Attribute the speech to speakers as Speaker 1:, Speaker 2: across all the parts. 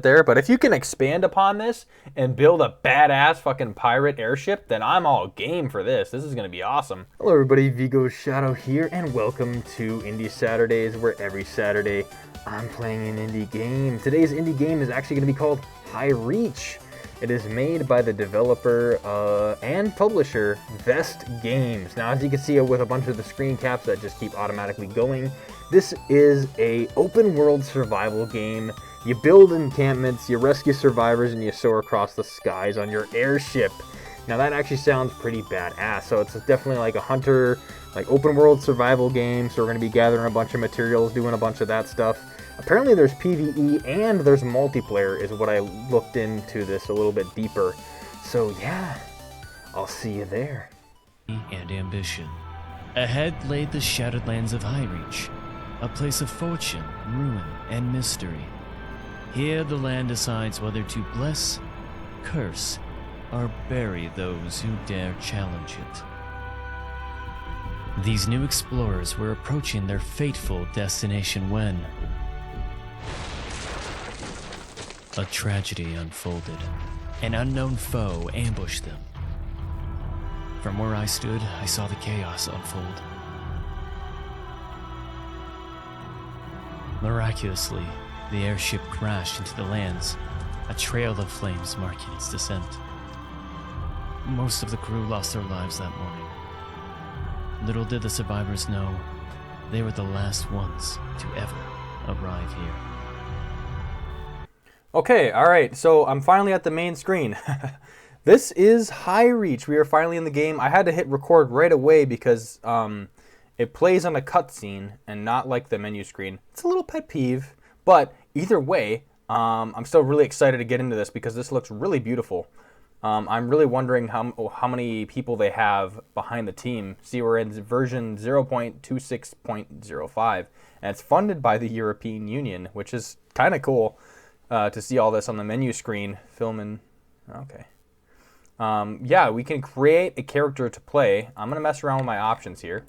Speaker 1: there, but if you can expand upon this and build a badass fucking pirate airship, then I'm all game for this. This is gonna be awesome. Hello everybody, Vigo's Shadow here, and welcome to Indie Saturdays, where every Saturday I'm playing an indie game. Today's indie game is actually gonna be called High Reach. It is made by the developer and publisher Vest Games. Now, as you can see with a bunch of the screen caps that just keep automatically going, this is a open world survival game. You build encampments, you rescue survivors, and you soar across the skies on your airship. Now that actually sounds pretty badass. So it's definitely like a hunter, like open world survival game. So we're going to be gathering a bunch of materials, doing a bunch of that stuff. Apparently there's PvE and there's multiplayer is what I looked into this a little bit deeper. So yeah, I'll see you there.
Speaker 2: And ambition. Ahead lay the shattered lands of High Reach, a place of fortune, ruin, and mystery. Here the land decides whether to bless, curse, or bury those who dare challenge it. These new explorers were approaching their fateful destination when a tragedy unfolded. An unknown foe ambushed them. From where I stood, I saw the chaos unfold. Miraculously, the airship crashed into the lands, a trail of flames marking its descent. Most of the crew lost their lives that morning. Little did the survivors know, they were the last ones to ever arrive here.
Speaker 1: Okay, alright, so I'm finally at the main screen. This is High Reach. We are finally in the game. I had to hit record right away because it plays on a cutscene and not like the menu screen. It's a little pet peeve. But either way, I'm still really excited to get into this because this looks really beautiful. I'm really wondering how many people they have behind the team. See, we're in version 0.26.05, and it's funded by the European Union, which is kind of cool to see all this on the menu screen. Filming, okay. Yeah, we can create a character to play. I'm going to mess around with my options here.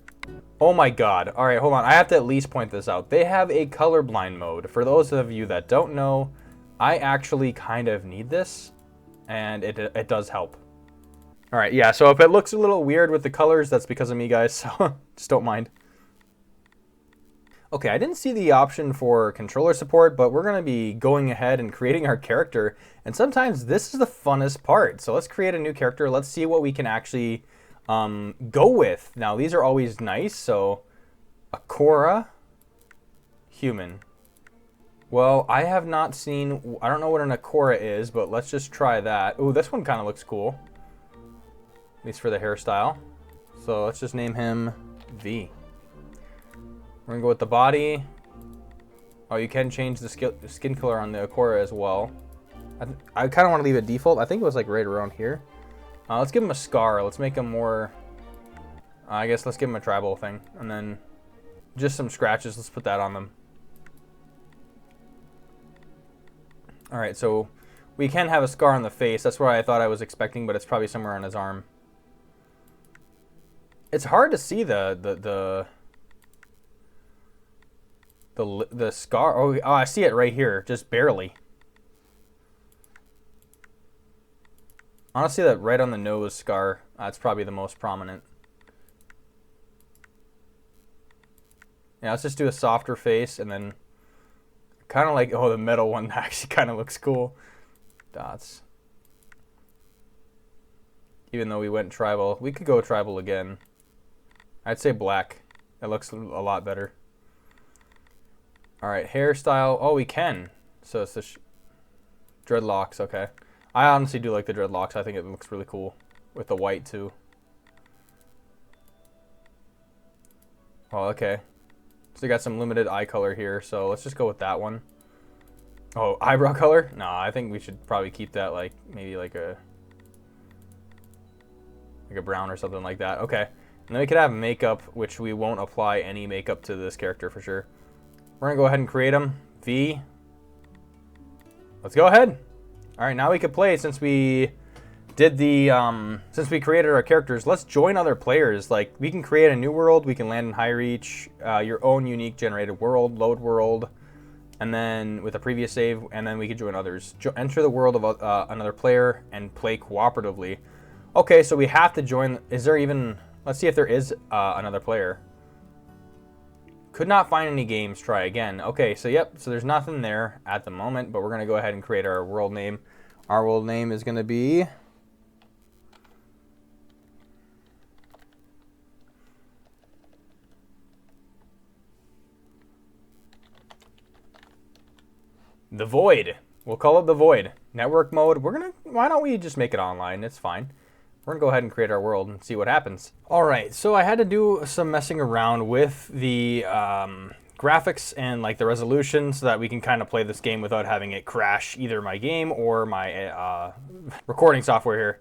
Speaker 1: Oh my god. Alright, hold on. I have to at least point this out. They have a colorblind mode. For those of you that don't know, I actually kind of need this, and it does help. Alright, yeah, so if it looks a little weird with the colors, that's because of me, guys, so just don't mind. Okay, I didn't see the option for controller support, but we're going to be going ahead and creating our character, and sometimes this is the funnest part. So let's create a new character. Let's see what we can actually go with. Now these are always nice. So Akora, human. Well, I have not seen, I don't know what an Akora is, but let's just try that. Ooh, this one kind of looks cool, at least for the hairstyle. So let's just name him V. We're gonna go with the body. Oh, you can change the skin color on the Akora as well. I kind of want to leave it default. I think it was like right around here. Let's give him a scar. Let's make him more... I guess let's give him a tribal thing. And then just some scratches. Let's put that on them. Alright, so we can have a scar on the face. That's what I thought I was expecting, but it's probably somewhere on his arm. It's hard to see the scar. Oh, I see it right here. Just barely. Honestly, that right on the nose scar, that's probably the most prominent. Yeah, let's just do a softer face, and then kind of like, oh, the metal one actually kind of looks cool. Dots. Even though we went tribal, we could go tribal again. I'd say black. That looks a lot better. All right, hairstyle. Oh, we can. So it's the dreadlocks. Okay. I honestly do like the dreadlocks. I think it looks really cool with the white too. Oh, okay. So we got some limited eye color here, so let's just go with that one. Oh, eyebrow color? No, I think we should probably keep that like maybe like a brown or something like that. Okay. And then we could have makeup, which we won't apply any makeup to this character for sure. We're gonna go ahead and create him. V. Let's go ahead. All right, now we could play since we did the since we created our characters. Let's join other players. Like, we can create a new world. We can land in High Reach, your own unique generated world, load world, and then with a previous save, and then we can join others. Enter the world of another player and play cooperatively. Okay, so we have to join. Is there even... Let's see if there is another player. Could not find any games. Try again. Okay, so yep. So there's nothing there at the moment, but we're going to go ahead and create our world name. Our world name is going to be... The Void. We'll call it The Void. Network mode. Why don't we just make it online? It's fine. We're going to go ahead and create our world and see what happens. All right, so I had to do some messing around with the graphics and like the resolution so that we can kind of play this game without having it crash either my game or my recording software here.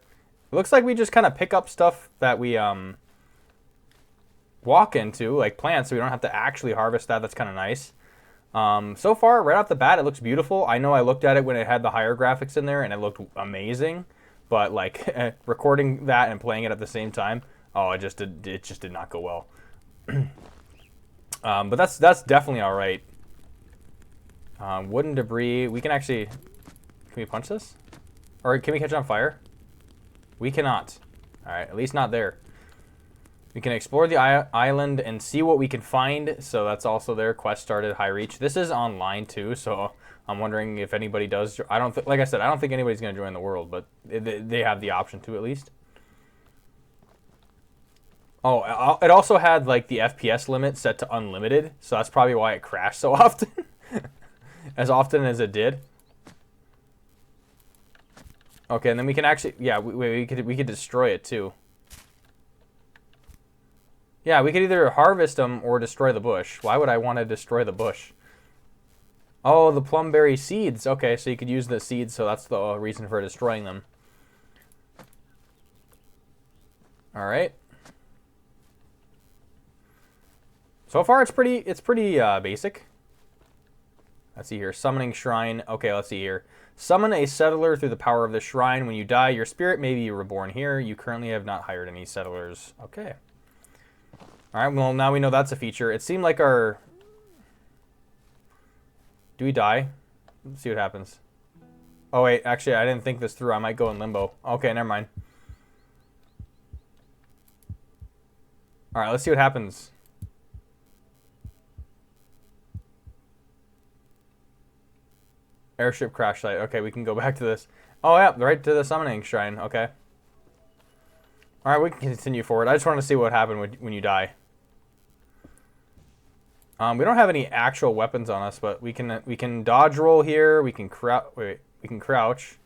Speaker 1: It looks like we just kind of pick up stuff that we walk into, like plants, so we don't have to actually harvest that. That's kind of nice. So far, right off the bat, it looks beautiful. I know I looked at it when it had the higher graphics in there and it looked amazing. But like recording that and playing it at the same time, oh, it just did not go well. But that's definitely all right. Wooden debris. We can actually. Can we punch this? Or can we catch on fire? We cannot. All right, at least not there. We can explore the island and see what we can find. So that's also there. Quest started. High reach. This is online too. So I'm wondering if anybody does. Like I said, I don't think anybody's going to join the world, but they have the option to at least. Oh, it also had like the FPS limit set to unlimited, so that's probably why it crashed so often, as often as it did. Okay, and then we can actually, yeah, we could destroy it too. Yeah, we could either harvest them or destroy the bush. Why would I want to destroy the bush? Oh, the plumberry seeds. Okay, so you could use the seeds, so that's the reason for destroying them. All right. So far, it's pretty basic. Let's see here. Summoning shrine. Okay, let's see here. Summon a settler through the power of the shrine. When you die, your spirit may be reborn here. You currently have not hired any settlers. Okay. All right, well, now we know that's a feature. It seemed like our... Do we die? Let's see what happens. Oh, wait. Actually, I didn't think this through. I might go in limbo. Okay, never mind. All right, let's see what happens. Airship crash site. Okay, we can go back to this. Oh, yeah, right to the summoning shrine. Okay. All right, we can continue forward. I just want to see what happened when you die. We don't have any actual weapons on us, but we can dodge roll here. We can we can crouch.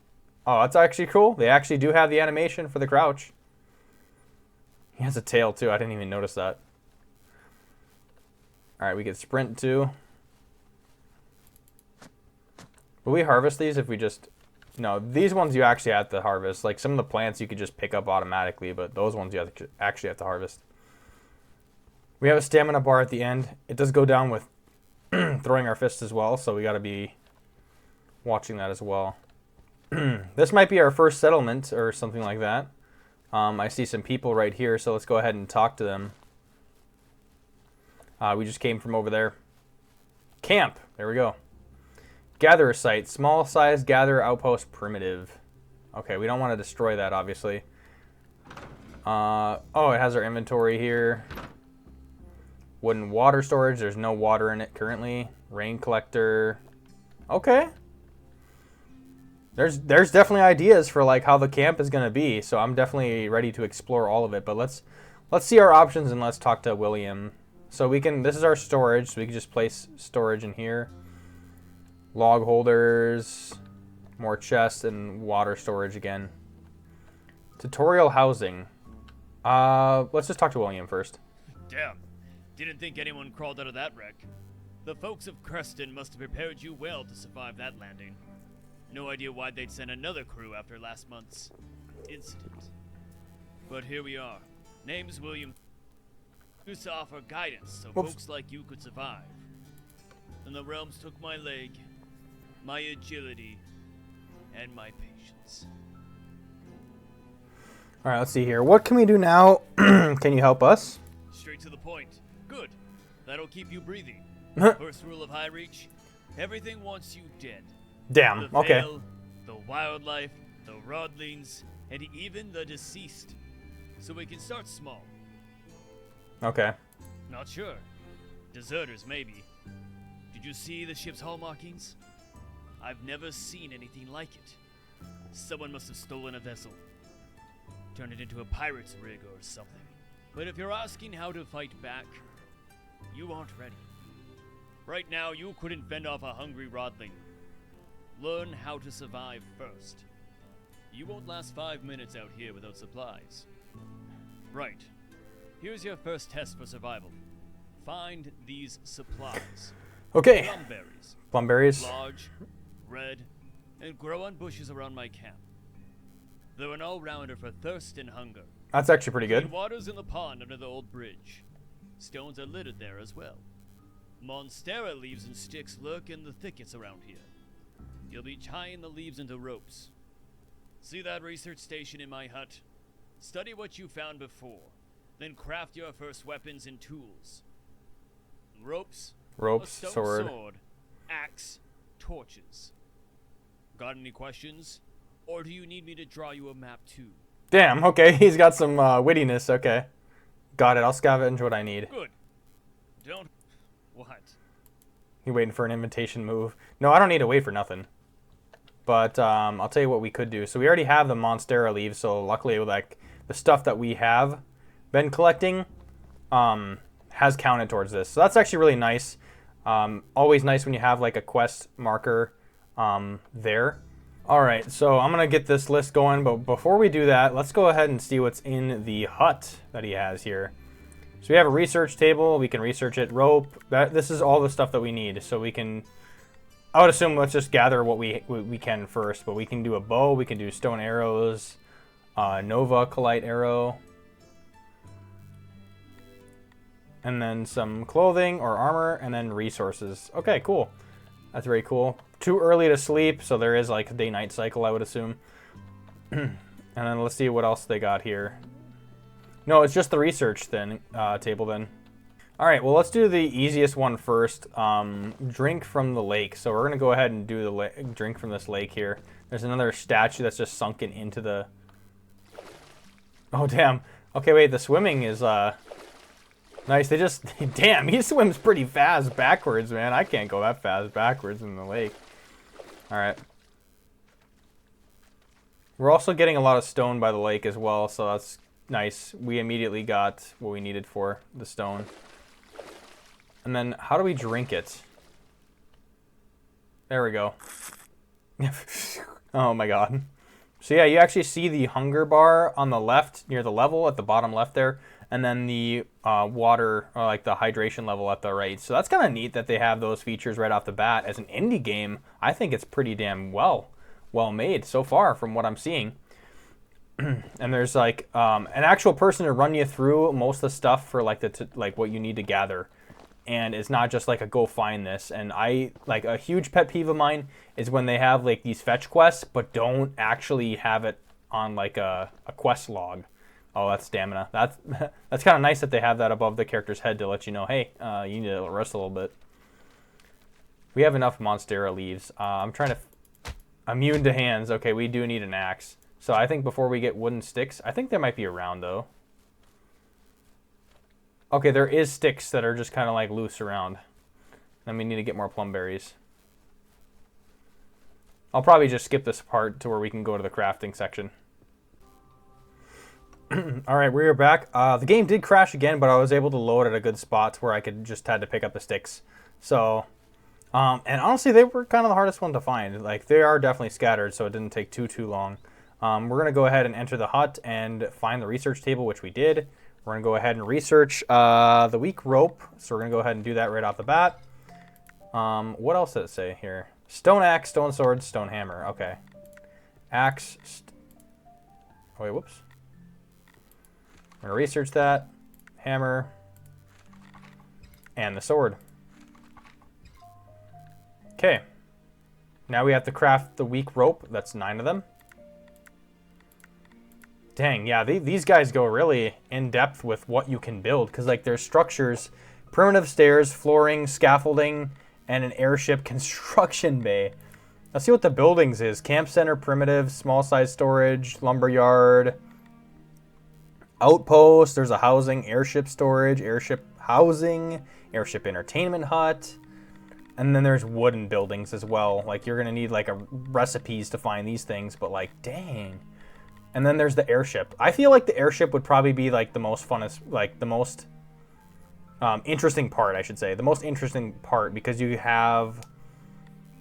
Speaker 1: Oh, that's actually cool. They actually do have the animation for the crouch. He has a tail too. I didn't even notice that. All right, we can sprint too. Will we harvest these if we just... No, these ones you actually have to harvest. Like some of the plants you could just pick up automatically, but those ones you actually have to harvest. We have a stamina bar at the end. It does go down with throwing our fists as well, so we got to be watching that as well. This might be our first settlement or something like that. I see some people right here, so let's go ahead and talk to them. We just came from over there. Camp. There we go. Gatherer site. Small size gather outpost primitive. Okay, we don't want to destroy that, obviously. Oh, it has our inventory here. Wooden water storage. There's no water in it currently. Rain collector. Okay. There's definitely ideas for like how the camp is going to be, so I'm definitely ready to explore all of it. But let's see our options and let's talk to William. So we can. This is our storage, so we can just place storage in here. Log holders, more chests, and water storage again. Tutorial housing. Let's just talk to William first.
Speaker 3: Damn. Didn't think anyone crawled out of that wreck. The folks of Creston must have prepared you well to survive that landing. No idea why they'd send another crew after last month's incident. But here we are. Name's William. Used to offer guidance so folks like you could survive. And the realms took my leg, my agility, and my patience.
Speaker 1: All right, let's see here. What can we do now? Can you help us?
Speaker 3: Straight to the point. Good. That'll keep you breathing. First rule of high reach, Everything wants you dead.
Speaker 1: Damn,
Speaker 3: The
Speaker 1: okay.
Speaker 3: Vale, the wildlife, the rodlings, and even the deceased. So we can start small.
Speaker 1: Okay.
Speaker 3: Not sure. Deserters, maybe. Did you see the ship's hull markings? I've never seen anything like it. Someone must have stolen a vessel. Turned it into a pirate's rig or something. But if you're asking how to fight back, you aren't ready. Right now, you couldn't fend off a hungry rodling. Learn how to survive first. You won't last 5 minutes out here without supplies. Right. Here's your first test for survival. Find these supplies.
Speaker 1: Okay.
Speaker 3: Plumberries.
Speaker 1: Plumberries.
Speaker 3: Large, red, and grow on bushes around my camp. They're an all-rounder for thirst and hunger.
Speaker 1: That's actually pretty
Speaker 3: Clean
Speaker 1: good.
Speaker 3: water's in the pond under the old bridge. Stones are littered there as well. Monstera leaves and sticks lurk in the thickets around here. You'll be tying the leaves into ropes. See that research station in my hut? Study what you found before, then craft your first weapons and tools. Ropes,
Speaker 1: Rope,
Speaker 3: a stone
Speaker 1: sword.
Speaker 3: axe, torches. Got any questions? Or do you need me to draw you a map too?
Speaker 1: Damn, okay. He's got some wittiness. Okay. Got it. I'll scavenge what I need.
Speaker 3: Good. Don't... What?
Speaker 1: You waiting for an invitation move? No, I don't need to wait for nothing. But I'll tell you what we could do. So we already have the Monstera leaves. So luckily, like the stuff that we have been collecting has counted towards this. So that's actually really nice. Always nice when you have like a quest marker there. All right, so I'm gonna get this list going. But before we do that, let's go ahead and see what's in the hut that he has here. So we have a research table. We can research it. Rope. This is all the stuff that we need. So we can... I would assume let's just gather what we can first. But we can do a bow. We can do stone arrows. Nova Colite arrow. And then some clothing or armor. And then resources. Okay, cool. That's very cool. Too early to sleep. So there is like a day-night cycle, I would assume. And then let's see what else they got here. No, it's just the research table then. All right, well, let's do the easiest one first. Drink from the lake. So we're gonna go ahead and do the drink from this lake here. There's another statue that's just sunken into the... Oh, damn. Okay, wait, the swimming is nice. They just... Damn, he swims pretty fast backwards, man. I can't go that fast backwards in the lake. All right. We're also getting a lot of stone by the lake as well, so that's... nice. We immediately got what we needed for the stone. And then how do we drink it? There we go. Oh my god. So yeah, you actually see the hunger bar on the left near the level at the bottom left there. And then the water, or like the hydration level at the right. So that's kind of neat that they have those features right off the bat. As an indie game, I think it's pretty damn well made so far from what I'm seeing. And there's like an actual person to run you through most of the stuff for like like what you need to gather, and it's not just like a go find this. And I like a huge pet peeve of mine is when they have like these fetch quests but don't actually have it on like a quest log. Oh, that's stamina. That's kind of nice that they have that above the character's head to let you know, hey, you need to rest a little bit. We have enough Monstera leaves. I'm trying to immune to hands. Okay, we do need an axe. So I think before we get wooden sticks, I think there might be around though. Okay, there is sticks that are just kind of like loose around. Then we need to get more plum berries. I'll probably just skip this part to where we can go to the crafting section. All right, we are back. The game did crash again, but I was able to load at a good spot where I could just had to pick up the sticks. So, and honestly, they were kind of the hardest one to find. Like they are definitely scattered, so it didn't take too long. We're going to go ahead and enter the hut and find the research table, which we did. We're going to go ahead and research the weak rope. So we're going to go ahead and do that right off the bat. What else did it say here? Stone axe, stone sword, stone hammer. Okay. Axe. Oh, wait, whoops. I'm going to research that. Hammer. And the sword. Okay. Now we have to craft the weak rope. That's 9 of them. Dang, yeah, these guys go really in-depth with what you can build. Because, like, there's structures, primitive stairs, flooring, scaffolding, and an airship construction bay. Let's see what the buildings is. Camp center, primitive, small size storage, lumber yard, outpost. There's a housing, airship storage, airship housing, airship entertainment hut. And then there's wooden buildings as well. Like, you're going to need, like, recipes to find these things. But, like, dang. And then there's the airship. I feel like the airship would probably be, like, the most funnest, like, the most interesting part, I should say. The most interesting part, because you have,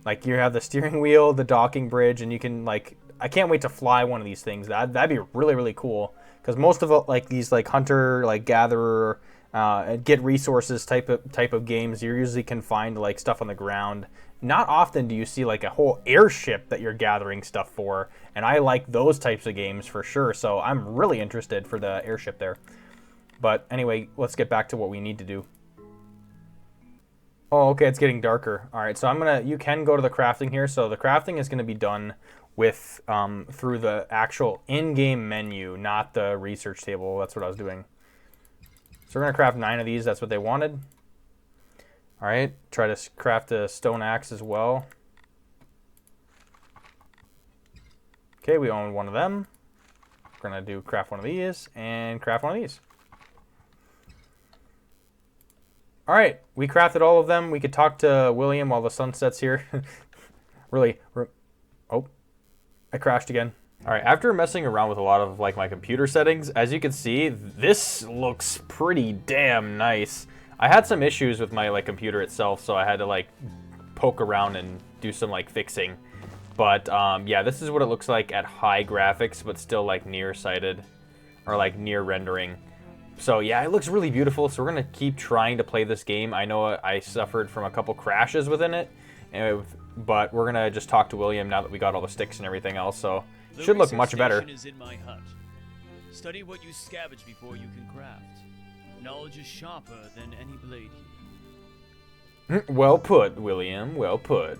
Speaker 1: like, you have the steering wheel, the docking bridge, and you can, like, I can't wait to fly one of these things. That'd be really, really cool. Because most of it, like, these, like, hunter, like, gatherer, get resources type of games, you're usually confined to, like, stuff on the ground. Not often do you see, like, a whole airship that you're gathering stuff for, and I like those types of games for sure, so I'm really interested for the airship there. But anyway, let's get back to what we need to do. Oh, okay, it's getting darker. All right, so you can go to the crafting here. So the crafting is gonna be done with, through the actual in-game menu, not the research table. That's what I was doing. So we're gonna craft 9 of these. That's what they wanted. All right, try to craft a stone axe as well. Okay, we own one of them. We're gonna do craft one of these and craft one of these. All right, we crafted all of them. We could talk to William while the sun sets here. Really, oh, I crashed again. All right, after messing around with a lot of, like, my computer settings, as you can see, this looks pretty damn nice. I had some issues with my, like, computer itself, so I had to, like, poke around and do some, like, fixing. But yeah, this is what it looks like at high graphics, but still, like, nearsighted or, like, near rendering. So yeah, it looks really beautiful. So we're gonna keep trying to play this game. I know I suffered from a couple crashes within it, but we're gonna just talk to William now that we got all the sticks and everything else. So it should look much better.
Speaker 3: Is in my hut. Study what you scavenge before you can craft. Knowledge is sharper than any blade here.
Speaker 1: Well put, William. Well put.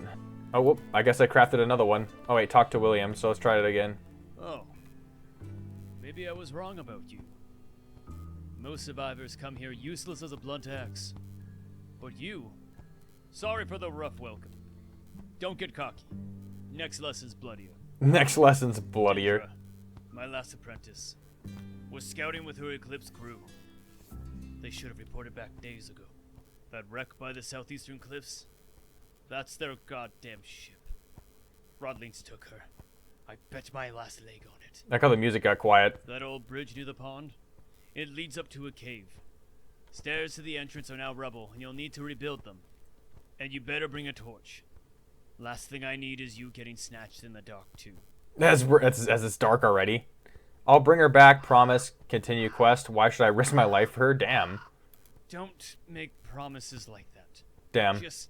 Speaker 1: Oh, whoop, I guess I crafted another one. Oh wait, talk to William. So let's try it again.
Speaker 3: Oh, maybe I was wrong about you. Most survivors come here useless as a blunt axe. But you, sorry for the rough welcome. Don't get cocky. Next lesson's bloodier.
Speaker 1: Next lesson's bloodier.
Speaker 3: Kendra, my last apprentice, was scouting with her Eclipse crew. They should have reported back days ago. That wreck by the southeastern cliffs, that's their goddamn ship. Rodlings took her. I bet my last leg on it.
Speaker 1: I like how the music got quiet.
Speaker 3: That old bridge near the pond? It leads up to a cave. Stairs to the entrance are now rubble, and you'll need to rebuild them. And you better bring a torch. Last thing I need is you getting snatched in the dark, too.
Speaker 1: As it's dark already. I'll bring her back, promise, continue quest. Why should I risk my life for her? Damn.
Speaker 3: Don't make promises like that.
Speaker 1: Damn.
Speaker 3: Just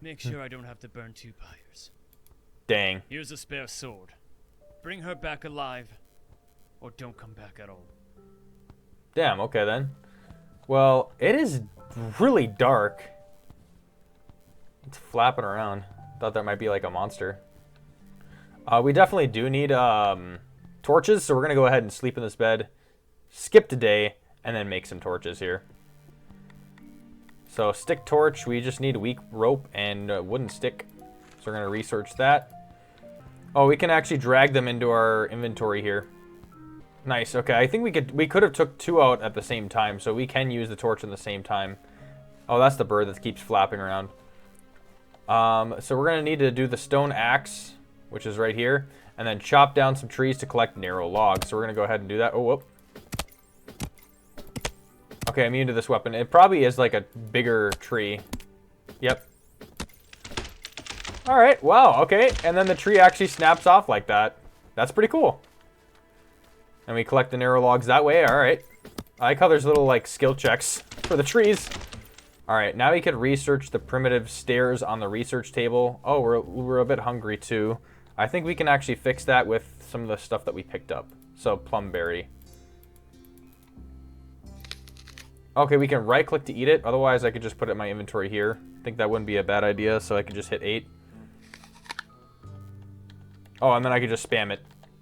Speaker 3: make sure I don't have to burn 2 pyres.
Speaker 1: Dang.
Speaker 3: Here's a spare sword. Bring her back alive, or don't come back at all.
Speaker 1: Damn, okay then. Well, it is really dark. It's flapping around. Thought that might be like a monster. We definitely do need torches, so we're gonna go ahead and sleep in this bed, skip today, and then make some torches here. So stick torch, we just need weak rope and wooden stick. So we're gonna research that. Oh, we can actually drag them into our inventory here. Nice. Okay, I think we could have took 2 out at the same time, so we can use the torch at the same time. Oh, that's the bird that keeps flapping around. So we're gonna need to do the stone axe, which is right here, and then chop down some trees to collect narrow logs. So we're gonna go ahead and do that. Oh, whoop. Okay, I'm immune to this weapon. It probably is like a bigger tree. Yep. All right. Wow. Okay, and then the tree actually snaps off like that. That's pretty cool. And we collect the narrow logs that way. All right. I like how there's little, like, skill checks for the trees. All right, now we can research the primitive stairs on the research table. Oh, we're a bit hungry too. I think we can actually fix that with some of the stuff that we picked up. So plumberry. Okay, we can right click to eat it. Otherwise, I could just put it in my inventory here. I think that wouldn't be a bad idea, so I could just hit 8. Oh, and then I could just spam it.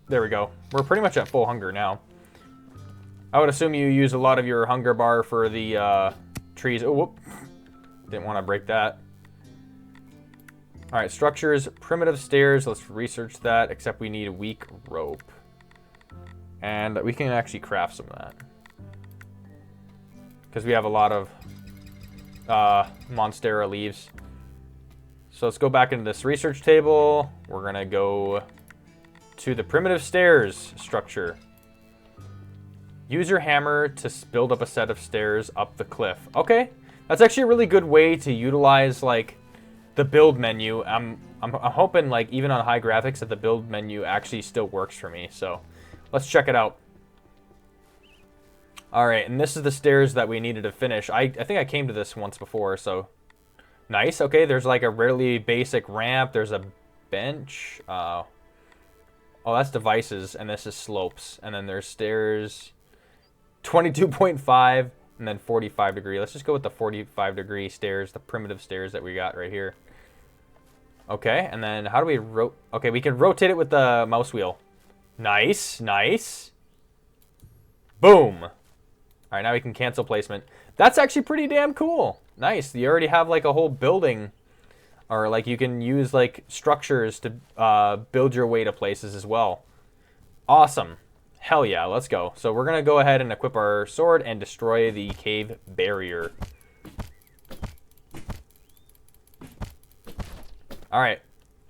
Speaker 1: There we go. We're pretty much at full hunger now. I would assume you use a lot of your hunger bar for the trees. Oh, whoop. Didn't want to break that. All right, structures, primitive stairs. Let's research that, except we need a weak rope. And we can actually craft some of that. Because we have a lot of Monstera leaves. So let's go back into this research table. We're going to go to the primitive stairs structure. Use your hammer to build up a set of stairs up the cliff. Okay, that's actually a really good way to utilize like the build menu. I'm hoping like even on high graphics that the build menu actually still works for me. So let's check it out. All right, and this is the stairs that we needed to finish. I think I came to this once before, so nice. Okay, there's like a really basic ramp. There's a bench. Oh, that's devices, and this is slopes. And then there's stairs, 22.5, and then 45 degree. Let's just go with the 45 degree stairs, the primitive stairs that we got right here. Okay, and then how do we okay, we can rotate it with the mouse wheel. Nice, nice. Boom. All right, now we can cancel placement. That's actually pretty damn cool. Nice. You already have like a whole building, or like you can use like structures to build your way to places as well. Awesome. Hell yeah, let's go. So we're gonna go ahead and equip our sword and destroy the cave barrier. All right,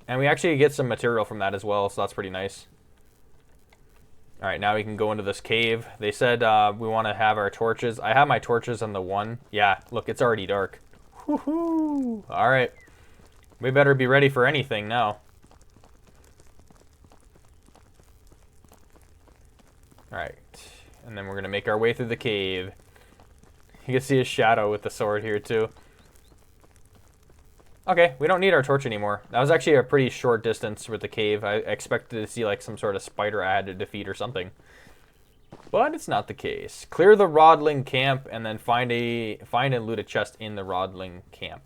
Speaker 1: and we actually get some material from that as well, so that's pretty nice. All right, now we can go into this cave. They said we want to have our torches. I have my torches on the one. Yeah, look, it's already dark. Woohoo! All right, we better be ready for anything now. All right, and then we're gonna make our way through the cave. You can see a shadow with the sword here too. Okay, we don't need our torch anymore. That was actually a pretty short distance with the cave. I expected to see like some sort of spider I had to defeat or something. But it's not the case. Clear the Rodling camp and then find and loot a chest in the Rodling camp.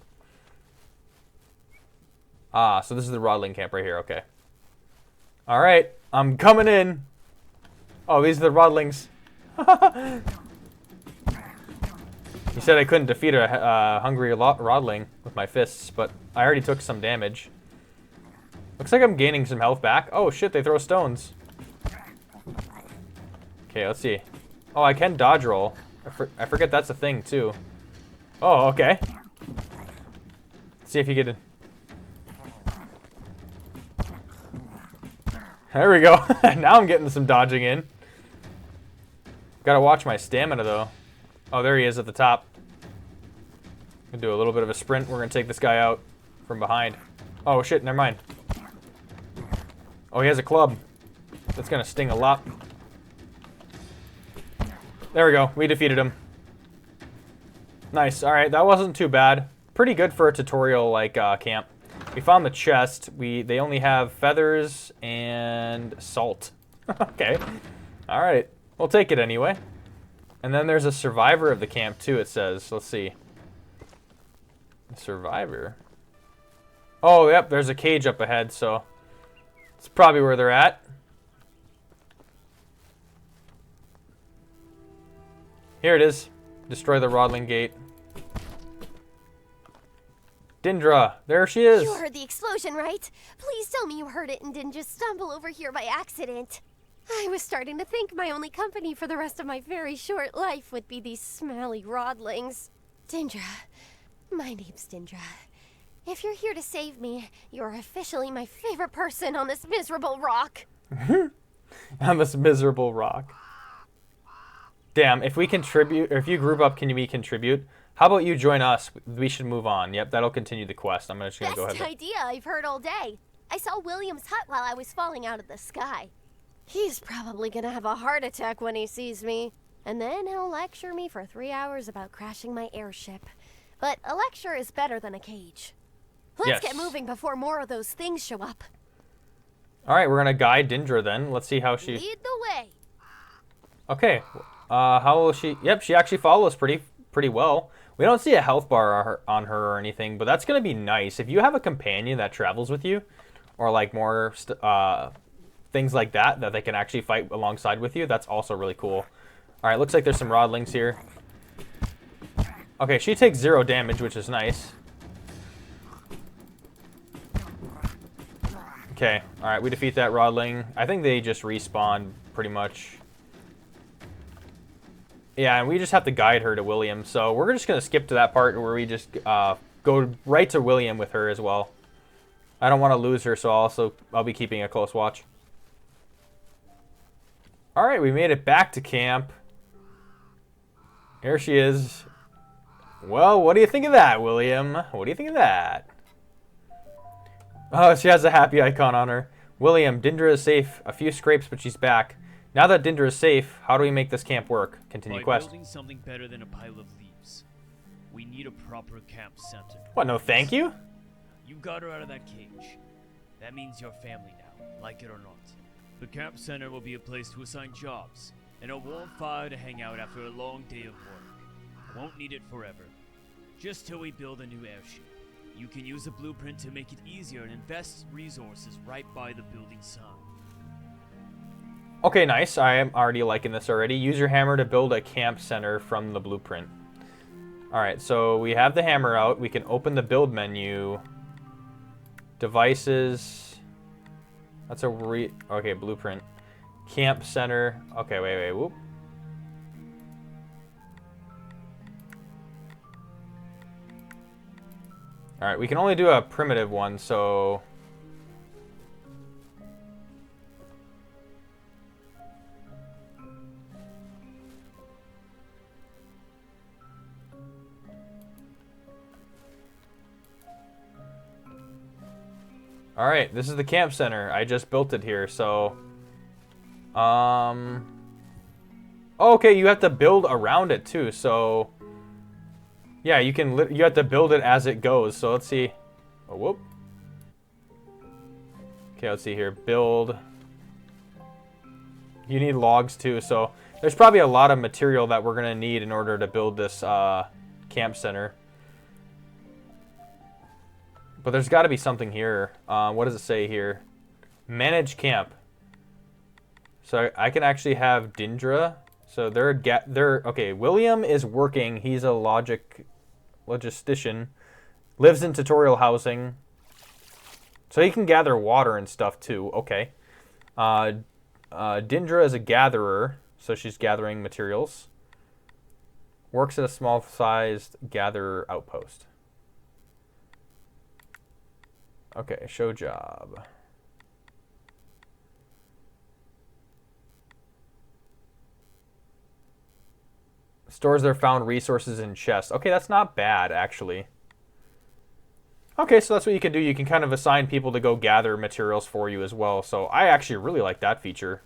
Speaker 1: Ah, so this is the Rodling camp right here, okay. Alright, I'm coming in. Oh, these are the Rodlings. He said I couldn't defeat a hungry Rodling with my fists, but I already took some damage. Looks like I'm gaining some health back. Oh shit, they throw stones. Okay, let's see. Oh, I can dodge roll. I forget that's a thing too. Oh, okay. Let's see if you get There we go. Now I'm getting some dodging in. Gotta watch my stamina though. Oh, there he is at the top. Gonna do a little bit of a sprint. We're gonna take this guy out from behind. Oh shit, never mind. Oh, he has a club. That's gonna sting a lot. There we go. We defeated him. Nice. All right, that wasn't too bad. Pretty good for a tutorial like camp. We found the chest. They only have feathers and salt. Okay. All right. We'll take it anyway. And then there's a survivor of the camp too, it says. Let's see. Survivor. Oh, yep, there's a cage up ahead, so it's probably where they're at. Here it is. Destroy the Rodling gate. Dindra, there she is.
Speaker 4: You heard the explosion, right? Please tell me you heard it and didn't just stumble over here by accident. I was starting to think my only company for the rest of my very short life would be these smelly Rodlings. Dindra. My name's Dindra. If you're here to save me, you're officially my favorite person on this miserable rock.
Speaker 1: On this miserable rock. Damn, if we contribute, or if you group up, can we contribute? How about you join us? We should move on. Yep, that'll continue the quest. I'm just gonna go ahead.
Speaker 4: Best idea I've heard all day. I saw William's hut while I was falling out of the sky. He's probably gonna have a heart attack when he sees me. And then he'll lecture me for 3 hours about crashing my airship. But a lecture is better than a cage. Let's get moving before more of those things show up.
Speaker 1: All right, we're gonna guide Dindra then. Let's see how she...
Speaker 4: Lead the way.
Speaker 1: Okay. How will she... Yep, she actually follows pretty well. We don't see a health bar on her or anything, but that's gonna be nice. If you have a companion that travels with you, or like more things like that they can actually fight alongside with you, that's also really cool. All right, looks like there's some Rodlings here. Okay, she takes 0 damage, which is nice. Okay, alright, we defeat that Rodling. I think they just respawn, pretty much. Yeah, and we just have to guide her to William, so we're just going to skip to that part where we just go right to William with her as well. I don't want to lose her, so I'll be keeping a close watch. Alright, we made it back to camp. Here she is. Well, what do you think of that, William? What do you think of that? Oh, she has a happy icon on her. William, Dindra is safe. A few scrapes, but she's back. Now that Dindra is safe, how do we make this camp work? Continue quest.
Speaker 3: By building something better than a pile of leaves. We need a proper camp center.
Speaker 1: What, no thank you?
Speaker 3: You got her out of that cage. That means you're family now, like it or not. The camp center will be a place to assign jobs, and a warm fire to hang out after a long day of work. Won't need it forever. Just till we build a new airship. You can use a blueprint to make it easier and invest resources right by the building side.
Speaker 1: Okay, nice. I am already liking this already. Use your hammer to build a camp center from the blueprint. Alright, so we have the hammer out. We can open the build menu. Devices. That's a okay, blueprint. Camp center. Okay, wait, whoop. Alright, we can only do a primitive one, so... Alright, this is the camp center. I just built it here, so... Okay, you have to build around it too, so... Yeah, you have to build it as it goes. So let's see. Oh, whoop. Okay, let's see here. Build. You need logs too. So there's probably a lot of material that we're gonna need in order to build this camp center. But there's got to be something here. What does it say here? Manage camp. So I can actually have Dindra. So they're okay. William is working. He's a logistician, lives in tutorial housing, so he can gather water and stuff too. Okay. Dindra is a gatherer, so she's gathering materials. Works at a small-sized gatherer outpost. Okay, show job. Stores their found resources in chests. Okay, that's not bad, actually. Okay, so that's what you can do. You can kind of assign people to go gather materials for you as well. So I actually really like that feature.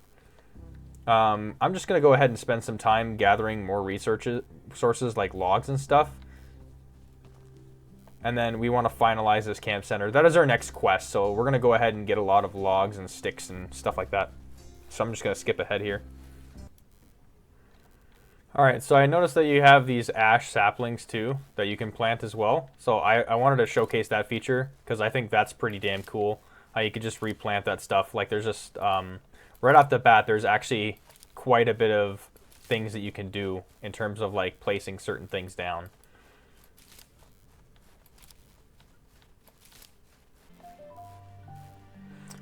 Speaker 1: I'm just going to go ahead and spend some time gathering more sources like logs and stuff. And then we want to finalize this camp center. That is our next quest, so we're going to go ahead and get a lot of logs and sticks and stuff like that. So I'm just going to skip ahead here. Alright, so I noticed that you have these ash saplings too that you can plant as well. So I wanted to showcase that feature because I think that's pretty damn cool. How you could just replant that stuff. Like there's just, right off the bat, there's actually quite a bit of things that you can do in terms of like placing certain things down.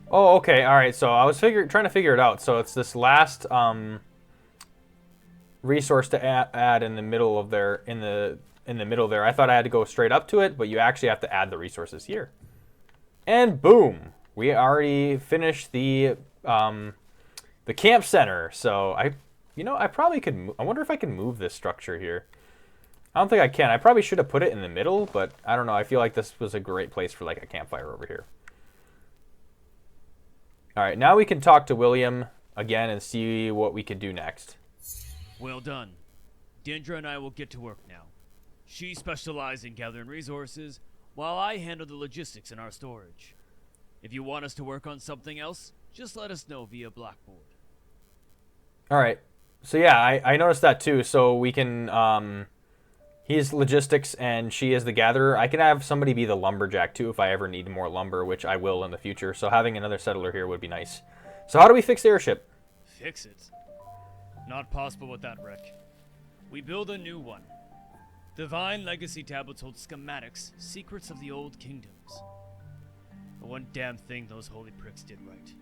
Speaker 1: Oh, okay, alright, so I was trying to figure it out. So it's this last, resource to add in the middle of there in the middle there. I thought I had to go straight up to it, but you actually have to add the resources here. And boom, we already finished the camp center. So I probably could. I wonder if I can move this structure here. I don't think I can. I probably should have put it in the middle, but I don't know. I feel like this was a great place for like a campfire over here. All right, now we can talk to William again and see what we can do next.
Speaker 3: Well done. Dindra and I will get to work now. She specializes in gathering resources, while I handle the logistics in our storage. If you want us to work on something else, just let us know via Blackboard.
Speaker 1: Alright. So yeah, I noticed that too. So we can, he's logistics and she is the gatherer. I can have somebody be the lumberjack too if I ever need more lumber, which I will in the future. So having another settler here would be nice. So how do we fix the airship?
Speaker 3: Fix it? Not possible with that wreck. We build a new one. Divine Legacy tablets hold schematics, secrets of the old kingdoms. The one damn thing those holy pricks did right.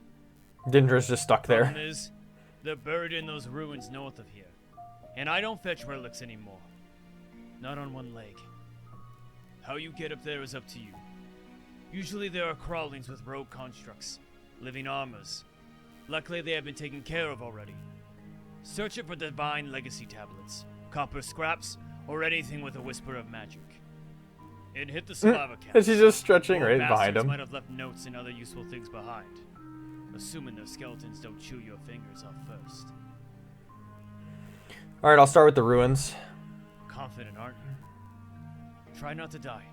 Speaker 1: Dindra's just stuck there.
Speaker 3: Problem is, they're buried in those ruins north of here. And I don't fetch relics anymore. Not on one leg. How you get up there is up to you. Usually there are crawlings with rogue constructs, living armors. Luckily they have been taken care of already. Search it for Divine Legacy tablets, copper scraps, or anything with a whisper of magic. And hit the survivor camp.
Speaker 1: And she's just stretching right behind
Speaker 3: bastards
Speaker 1: him.
Speaker 3: Might have left notes and other useful things behind. Assuming their skeletons don't chew your fingers off first.
Speaker 1: Alright, I'll start with the ruins.
Speaker 3: Confident, aren't you? Try not to die.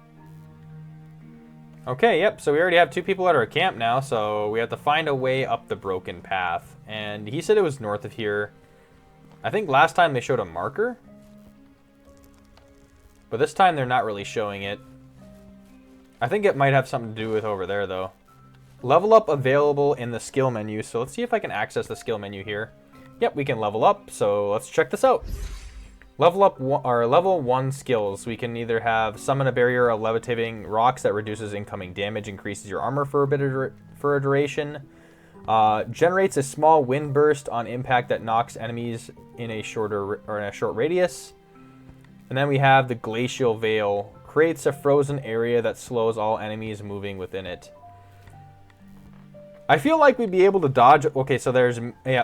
Speaker 1: Okay, yep, so we already have 2 people at our camp now, so we have to find a way up the broken path. And he said it was north of here. I think last time they showed a marker. But this time they're not really showing it. I think it might have something to do with over there, though. Level up available in the skill menu, so let's see if I can access the skill menu here. Yep, we can level up, so let's check this out. Level up our level 1 skills. We can either have summon a barrier of levitating rocks that reduces incoming damage, increases your armor for a duration. Generates a small wind burst on impact that knocks enemies in a short radius. And then we have the glacial veil. Creates a frozen area that slows all enemies moving within it. I feel like we'd be able to dodge. Okay, so there's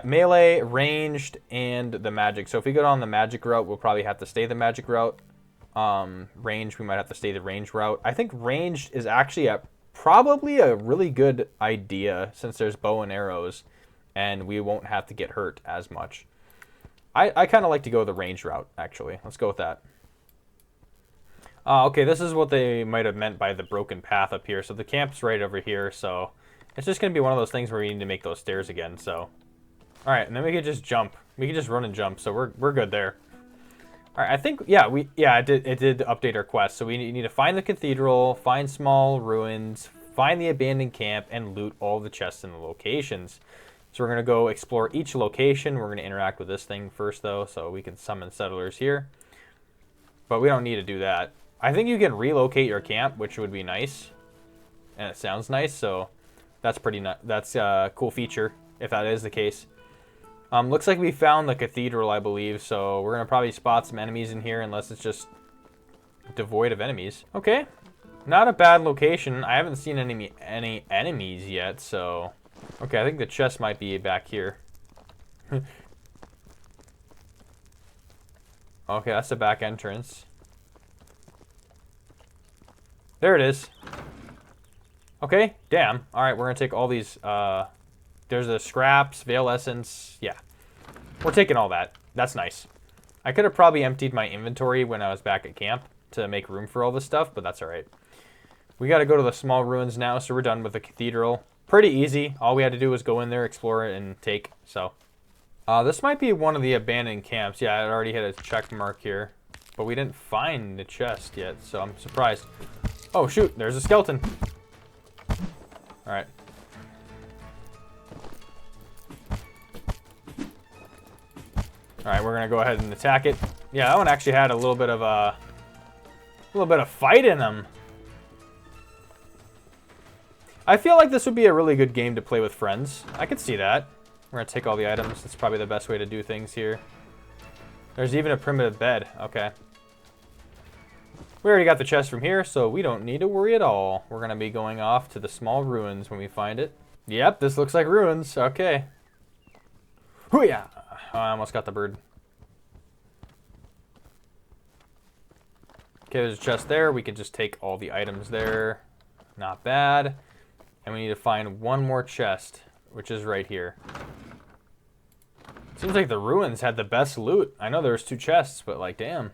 Speaker 1: melee, ranged, and the magic. So if we go down the magic route, we'll probably have to stay the magic route. Range, we might have to stay the range route. I think ranged is actually probably a really good idea since there's bow and arrows, and we won't have to get hurt as much. I kind of like to go the range route, actually. Let's go with that. Okay, this is what they might have meant by the broken path up here. So the camp's right over here, so it's just going to be one of those things where we need to make those stairs again, so. Alright, and then we could just jump. We could just run and jump, so we're good there. Alright, I think, yeah, it did update our quest. So we need to find the cathedral, find small ruins, find the abandoned camp, and loot all the chests in the locations. So we're going to go explore each location. We're going to interact with this thing first, though, so we can summon settlers here. But we don't need to do that. I think you can relocate your camp, which would be nice. And it sounds nice, so that's that's a cool feature, if that is the case. Looks like we found the cathedral, I believe, so we're going to probably spot some enemies in here, unless it's just devoid of enemies. Okay, not a bad location. I haven't seen any enemies yet, so. Okay, I think the chest might be back here. Okay, that's the back entrance. There it is. Okay, damn. Alright, we're going to take all these. There's the scraps, veil essence. Yeah, we're taking all that. That's nice. I could have probably emptied my inventory when I was back at camp to make room for all this stuff, but that's alright. We got to go to the small ruins now, so we're done with the cathedral. Pretty easy. All we had to do was go in there, explore it, and take. So, this might be one of the abandoned camps. Yeah, it already had a check mark here, but we didn't find the chest yet, so I'm surprised. Oh shoot, there's a skeleton. Alright. Alright, we're gonna go ahead and attack it. Yeah, that one actually had a little bit of fight in them. I feel like this would be a really good game to play with friends. I could see that. We're gonna take all the items. That's probably the best way to do things here. There's even a primitive bed. Okay. We already got the chest from here, so we don't need to worry at all. We're going to be going off to the small ruins when we find it. Yep, this looks like ruins. Okay. Hoo-yah! Oh, I almost got the bird. Okay, there's a chest there. We can just take all the items there. Not bad. And we need to find one more chest, which is right here. Seems like the ruins had the best loot. I know there was 2 chests, but like, damn.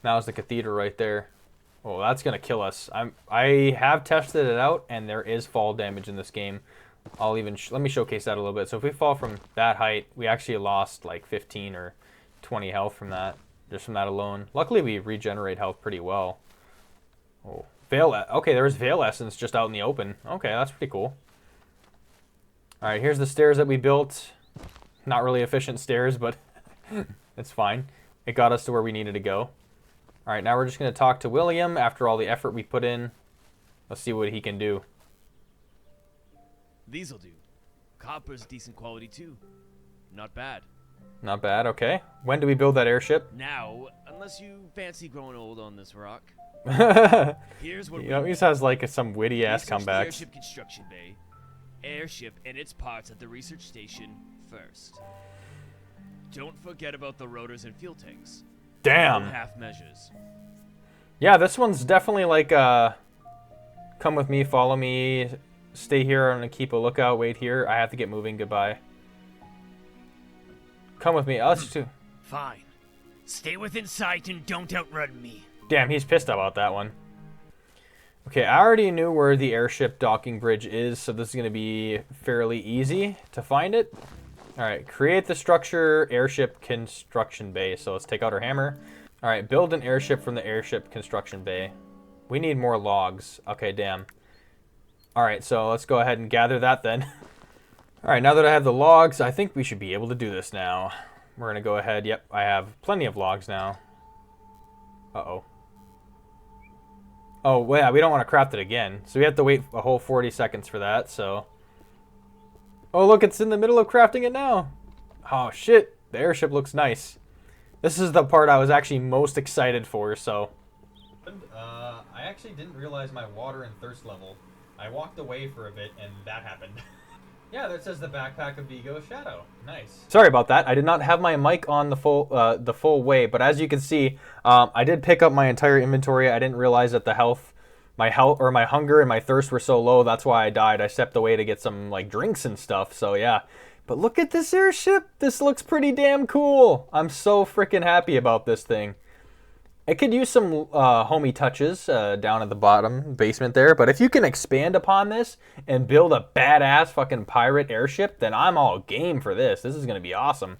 Speaker 1: Now is the cathedral right there. Oh, that's gonna kill us. I have tested it out, and there is fall damage in this game. I'll even let me showcase that a little bit. So if we fall from that height, we actually lost like 15 or 20 health from that, just from that alone. Luckily, we regenerate health pretty well. Oh, veil. Okay, there was veil essence just out in the open. Okay, that's pretty cool. All right, here's the stairs that we built. Not really efficient stairs, but it's fine. It got us to where we needed to go. All right, now we're just going to talk to William after all the effort we put in. Let's see what he can do.
Speaker 3: These'll do. Copper's decent quality too. Not bad.
Speaker 1: Not bad, okay. When do we build that airship?
Speaker 3: Now, unless you fancy growing old on this rock. Here's what
Speaker 1: He always has like some witty ass
Speaker 3: research the
Speaker 1: comebacks.
Speaker 3: airship construction bay. Airship and its parts at the research station first. Don't forget about the rotors and fuel tanks.
Speaker 1: Damn.
Speaker 3: No half measures.
Speaker 1: Yeah, this one's definitely like come with me, follow me, stay here, I'm gonna keep a lookout, wait here. I have to get moving, goodbye. Come with me, us too.
Speaker 3: Fine. Stay within sight and don't outrun me.
Speaker 1: Damn, he's pissed about that one. Okay, I already knew where the airship docking bridge is, so this is going to be fairly easy to find it. Alright, create the structure airship construction bay. So let's take out our hammer. Alright, build an airship from the airship construction bay. We need more logs. Okay, damn. Alright, so let's go ahead and gather that then. Alright, now that I have the logs, I think we should be able to do this now. We're going to go ahead. Yep, I have plenty of logs now. Uh-oh. Oh, well, yeah, we don't want to craft it again. So we have to wait a whole 40 seconds for that, so... Oh, look, it's in the middle of crafting it now. Oh, shit. The airship looks nice. This is the part I was actually most excited for, so... I actually didn't realize my water and thirst level. I walked away for a bit, and that happened. Yeah, that says the backpack of Vigo Shadow. Nice. Sorry about that. I did not have my mic on the full way, but as you can see, I did pick up my entire inventory. I didn't realize that my hunger and my thirst were so low. That's why I died. I stepped away to get some like drinks and stuff. So yeah. But look at this airship. This looks pretty damn cool. I'm so freaking happy about this thing. It could use some homey touches down at the bottom basement there, but if you can expand upon this and build a badass fucking pirate airship, then I'm all game for this. This is going to be awesome.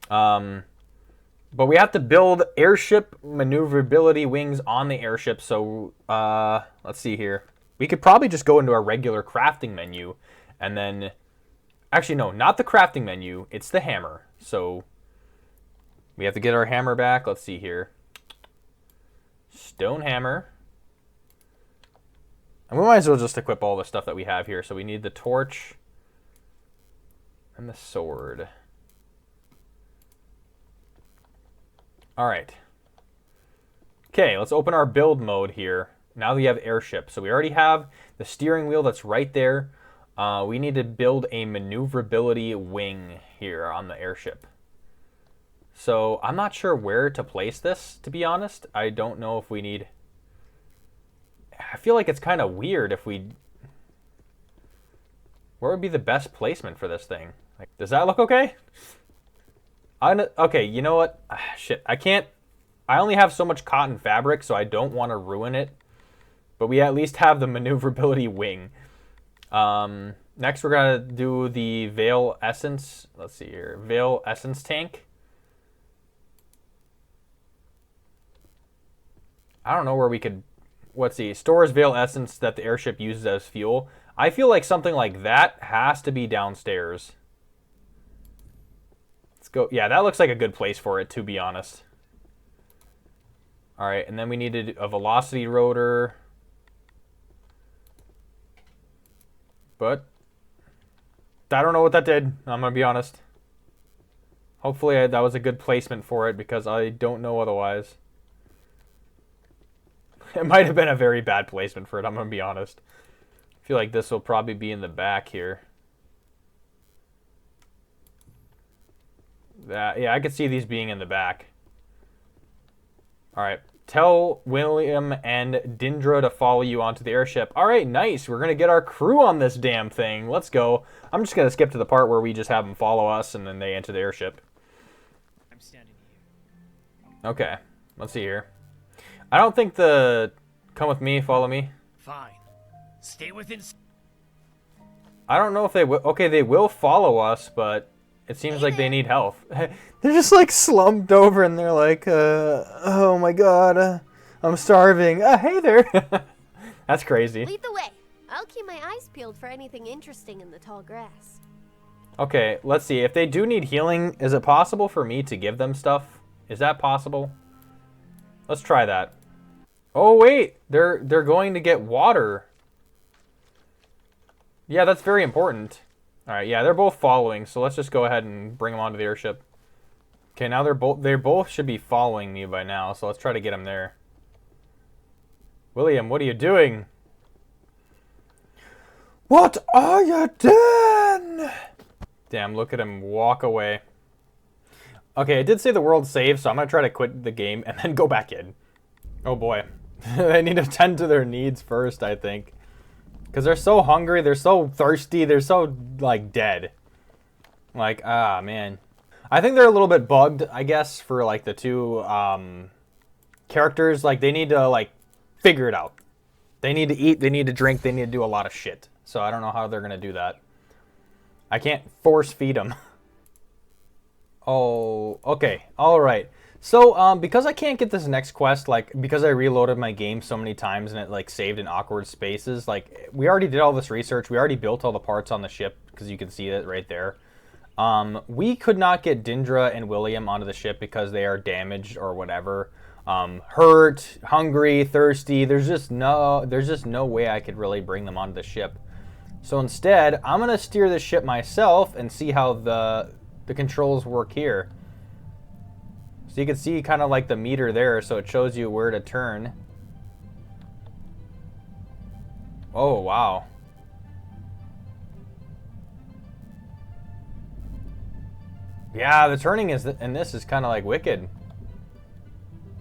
Speaker 1: But we have to build airship maneuverability wings on the airship, so let's see here. We could probably just go into our regular crafting menu, and then... Actually, no, not the crafting menu. It's the hammer. So we have to get our hammer back. Let's see here. Stone hammer. And we might as well just equip all the stuff that we have here. So we need the torch and the sword. All right. Okay, let's open our build mode here. Now we have airship. So we already have the steering wheel that's right there. We need to build a maneuverability wing here on the airship. So I'm not sure where to place this, to be honest. I don't know if we need... I feel like it's kind of weird if we... Where would be the best placement for this thing? Like, does that look okay? Okay, you know what? Shit, I can't... I only have so much cotton fabric, so I don't want to ruin it. But we at least have the maneuverability wing. Next we're gonna do the Veil Essence. Let's see here. Veil Essence tank. I don't know where we could... Let's see. Stores Veil Essence that the airship uses as fuel. I feel like something like that has to be downstairs. Let's go. Yeah, that looks like a good place for it, to be honest. Alright, and then we needed a velocity rotor. But I don't know what that did. I'm going to be honest. Hopefully that was a good placement for it because I don't know otherwise. It might have been a very bad placement for it, I'm going to be honest. I feel like this will probably be in the back here. Yeah, I could see these being in the back. Alright. Tell William and Dindra to follow you onto the airship. Alright, nice. We're going to get our crew on this damn thing. Let's go. I'm just going to skip to the part where we just have them follow us and then they enter the airship.
Speaker 3: I'm standing here.
Speaker 1: Okay. Let's see here. I don't think the... Come with me, follow me.
Speaker 3: Fine. Stay within...
Speaker 1: I don't know if they will... Okay, they will follow us, but it seems like they need help. They're just like slumped over and they're like, oh my god, I'm starving. Hey there. That's crazy.
Speaker 4: Lead the way. I'll keep my eyes peeled for anything interesting in the tall grass.
Speaker 1: Okay, let's see. If they do need healing, is it possible for me to give them stuff? Is that possible? Let's try that. Oh wait, they're going to get water. Yeah, that's very important. All right, yeah, they're both following, so let's just go ahead and bring them onto the airship. Okay, now they both should be following me by now, so let's try to get them there. William, what are you doing? What are you doing? Damn, look at him walk away. Okay, it did say the world saved, so I'm going to try to quit the game and then go back in. Oh boy. They need to tend to their needs first, I think. Because they're so hungry, they're so thirsty, they're so, like, dead. Like, ah, man. I think they're a little bit bugged, I guess, for, like, the two characters. Like, they need to, like, figure it out. They need to eat, they need to drink, they need to do a lot of shit. So I don't know how they're going to do that. I can't force feed them. Oh, okay. All right. So, because I can't get this next quest, like, because I reloaded my game so many times and it, like, saved in awkward spaces, like, we already did all this research. We already built all the parts on the ship, because you can see it right there. We could not get Dindra and William onto the ship because they are damaged or whatever. Hurt, hungry, thirsty. There's just no way I could really bring them onto the ship. So instead, I'm going to steer the ship myself and see how the controls work here. So you can see kind of like the meter there, so it shows you where to turn. Oh, wow. Yeah, the turning in this is kind of like wicked.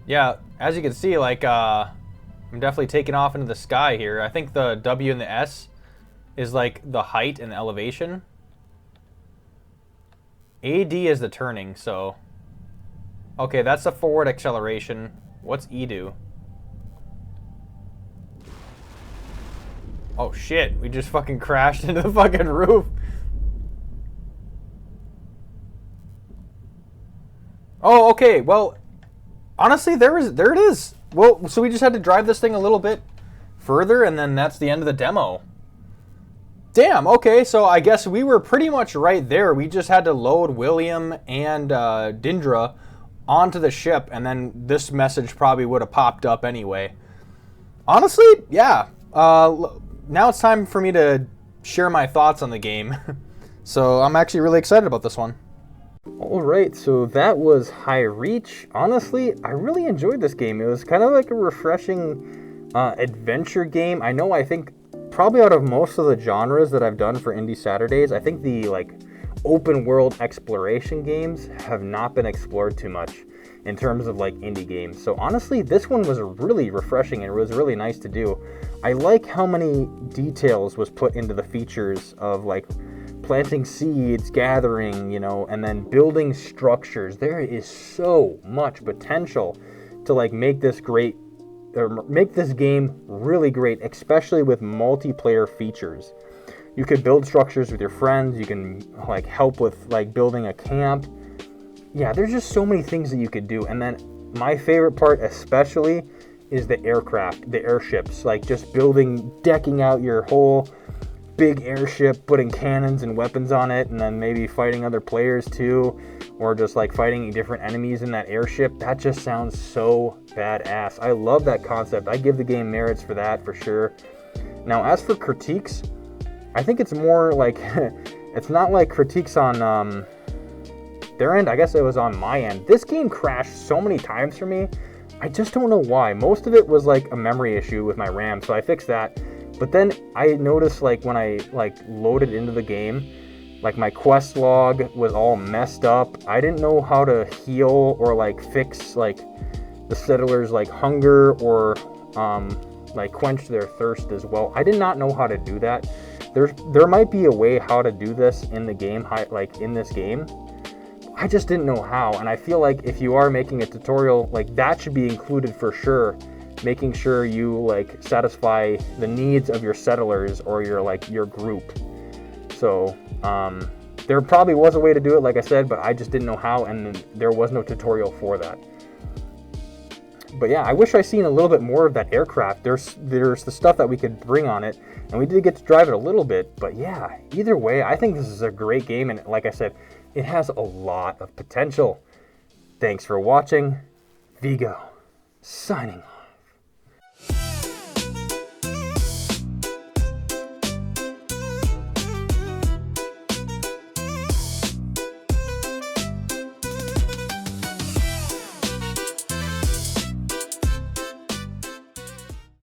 Speaker 1: Yeah, as you can see, like, I'm definitely taking off into the sky here. I think the W and the S is like the height and the elevation. AD is the turning, so... Okay, that's the forward acceleration. What's E do? Oh shit, we just fucking crashed into the fucking roof. Oh, okay, well, honestly, there it is. Well, so we just had to drive this thing a little bit further, and then that's the end of the demo. Damn, okay, so I guess we were pretty much right there. We just had to load William and Dindra onto the ship, and then this message probably would have popped up anyway. Honestly, yeah. Now it's time for me to share my thoughts on the game. So I'm actually really excited about this one. Alright, so that was High Reach. Honestly, I really enjoyed this game. It was kind of like a refreshing adventure game. I think probably out of most of the genres that I've done for Indie Saturdays, I think the like open world exploration games have not been explored too much in terms of like indie games. So honestly, this one was really refreshing and it was really nice to do. I like how many details was put into the features of like planting seeds, gathering, you know, and then building structures. There is so much potential to like make this great, or make this game really great, especially with multiplayer features. You could build structures with your friends. You can like help with like building a camp. Yeah, there's just so many things that you could do. And then my favorite part especially is the aircraft, the airships, like just decking out your whole big airship, putting cannons and weapons on it, and then maybe fighting other players too, or just like fighting different enemies in that airship. That just sounds so badass. I love that concept. I give the game merits for that for sure. Now, as for critiques, I think it's more like, it's not like critiques on their end. I guess it was on my end. This game crashed so many times for me. I just don't know why. Most of it was like a memory issue with my RAM, so I fixed that. But then I noticed like when I like loaded into the game, like my quest log was all messed up. I didn't know how to heal or like fix like the settlers' like hunger or like quench their thirst as well. I did not know how to do that. There might be a way how to do this in the game, like in this game. I just didn't know how, and I feel like if you are making a tutorial, like that should be included for sure. Making sure you like satisfy the needs of your settlers or your group. So there probably was a way to do it, like I said, but I just didn't know how, and there was no tutorial for that. But yeah, I wish I seen a little bit more of that aircraft. There's the stuff that we could bring on it, and we did get to drive it a little bit. But yeah, either way, I think this is a great game, and like I said, it has a lot of potential. Thanks for watching. Vigo.
Speaker 5: signing off.